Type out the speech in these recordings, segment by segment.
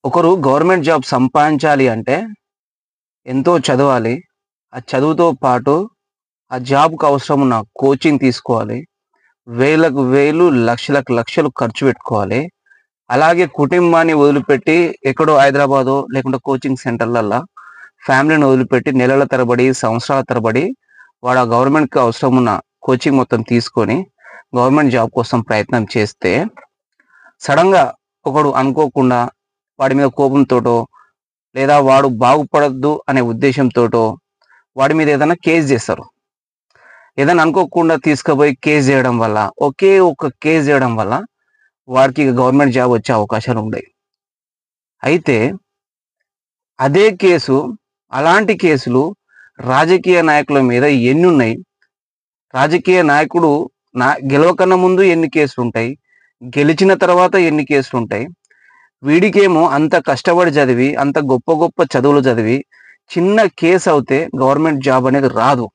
ఒకరు government job సంపాదించాలి అంటే ఎంతో చదవాలి. ఆ చదువుతో పాటు ఆ జాబ్‌కి అవసరమున్న కోచింగ్ తీసుకోవాలి. వేలకు వేలు, లక్షలకు లక్షలు ఖర్చు పెట్టుకోవాలి. అలాగే కుటుంబాన్ని వదిలిపెట్టి ఎక్కడో హైదరాబాదో లేకుంటే కోచింగ్ సెంటర్‌లల్ల ఫ్యామిలీని వదిలిపెట్టి నెలల తరబడి, సంవత్సరాల తరబడి వాడు ఆ గవర్నమెంట్‌కి అవసరమున్న కోచింగ్ మొత్తం తీసుకొని గవర్నమెంట్ జాబ్ కోసం ప్రయత్నం చేస్తే సడెన్‌గా ఒకడు అనుకోకుండా వాడి మీద కోపంతోటో లేదా వాడు బాగుపడొద్దు అనే ఉద్దేశంతోటో వాడి మీద ఏదైనా కేస్ చేస్తారు. ఏదైనా అనుకోకుండా తీసుకుపోయి కేస్ చేయడం వల్ల, ఒకే ఒక్క కేస్ చేయడం వల్ల వాడికి గవర్నమెంట్ జాబ్ వచ్చే అవకాశాలు ఉండయి. అయితే అదే కేసు, అలాంటి కేసులు రాజకీయ నాయకుల మీద ఎన్నున్నాయి? రాజకీయ నాయకుడు గెలవకన్నా ముందు ఎన్ని కేసులుంటాయి? గెలిచిన తర్వాత ఎన్ని కేసులుంటాయి? వీడికేమో అంత కష్టపడి చదివి, అంత గొప్ప గొప్ప చదువులు చదివి, చిన్న కేస్ అవుతే గవర్నమెంట్ జాబ్ అనేది రాదు.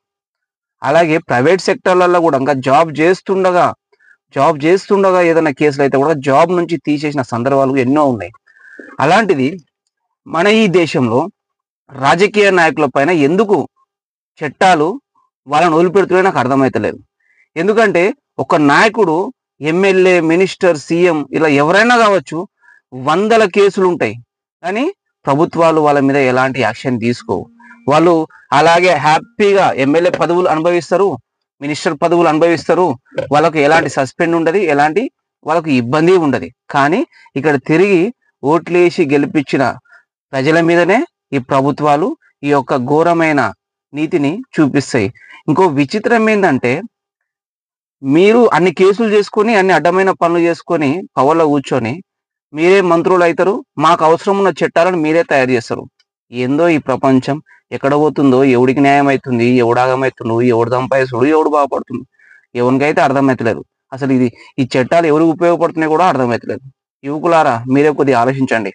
అలాగే ప్రైవేట్ సెక్టార్‌లలో గూడా ఇంకా జాబ్ చేస్తుండగా ఏదైనా కేసులైతే కూడా జాబ్ నుంచి తీసేసిన సందర్భాలు ఎన్నో ఉన్నాయి. అలాంటిది మన ఈ దేశంలో రాజకీయ నాయకుల పైన ఎందుకు చట్టాలు వాళ్ళని వదిలిపెడుతున్నాయో నాకు అర్థమైతలేదు. ఎందుకంటే ఒక నాయకుడు ఎమ్మెల్యే, మినిస్టర్, సీఎం ఇలా ఎవరైనా కావచ్చు వందల కేసులుంటాయి. కానీ ప్రభుత్వాలు వాళ్ళ మీద ఎలాంటి యాక్షన్ తీసుకోవు. వాళ్ళు అలాగే హ్యాపీగా ఎమ్మెల్యే పదవులు అనుభవిస్తారు, మినిస్టర్ పదవులు అనుభవిస్తారు. వాళ్ళకు ఎలాంటి సస్పెండ్ ఉండదు, ఎలాంటి వాళ్ళకు ఇబ్బంది ఉండదు. కానీ ఇక్కడ తిరిగి ఓట్లేసి గెలిపించిన ప్రజల మీదనే ఈ ప్రభుత్వాలు ఈ యొక్క ఘోరమైన నీతిని చూపిస్తాయి. ఇంకో విచిత్రం ఏందంటే మీరు అన్ని కేసులు చేసుకొని, అన్ని అడ్డమైన పనులు చేసుకొని పవర్‌లో కూర్చొని మీరే మంత్రులైతరు. మాకు అవసరం ఉన్న చట్టాలను మీరే తయారు చేస్తారు. ఏందో ఈ ప్రపంచం ఎక్కడ పోతుందో, ఎవడికి న్యాయం అయితుంది, ఎవడు ఆగమైతుండు, ఎవడు సంపాదిస్తుడు, ఎవడు బాగుపడుతుండు. ఎవనికైతే అర్థమైతలేదు. అసలు ఈ చట్టాలు ఎవరికి ఉపయోగపడుతున్నాయో కూడా అర్థమైతలేదు. యువకులారా మీరే కొద్దిగా ఆలోచించండి.